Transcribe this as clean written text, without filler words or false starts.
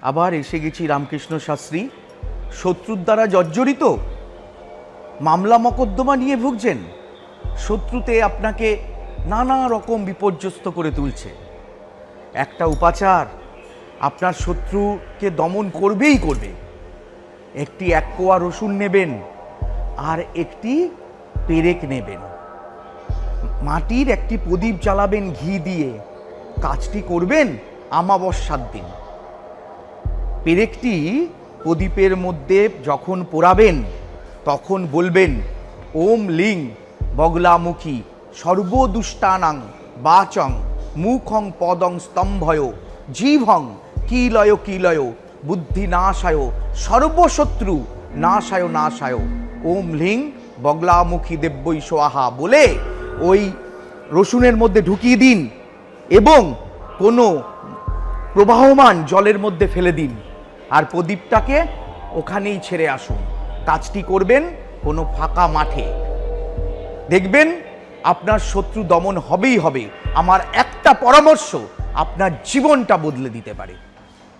আবার এসে গেছি রামকৃষ্ণ শাস্ত্রী। শত্রুর দ্বারা জর্জরিত, মামলা মকদ্দমা নিয়ে ভুগছেন, শত্রুতে আপনাকে নানা রকম বিপর্যস্ত করে তুলছে। একটা উপাচার আপনার শত্রুকে দমন করবেই করবে। একটি 1 কোয়া রসুন নেবেন আর একটি পেরেক নেবেন, মাটির একটি প্রদীপ জ্বালাবেন ঘি দিয়ে। কাজটি করবেন আমাবস্যার দিন। পেরেকটি প্রদীপের মধ্যে যখন পোড়াবেন তখন বলবেন, ওম লিং বগলামুখী সর্বদুষ্টানাং বাচং মুখং পদং স্তম্ভয় জীবং কিলয় কিলয় বুদ্ধিনাশায় সর্বশত্রু নাশায় নাশায় ওম লিং বগলামুখী দেব্যই সোয়াহা বলে ওই রসুনের মধ্যে ঢুকিয়ে দিন এবং কোনো প্রবাহমান জলের মধ্যে ফেলে দিন, আর প্রদীপটাকে ওখানেই ছেড়ে আসুন। কাজটি করবেন কোনো ফাঁকা মাঠে, দেখবেন আপনার শত্রু দমন হবেই হবে। আমার একটা পরামর্শ আপনার জীবনটা বদলে দিতে পারে।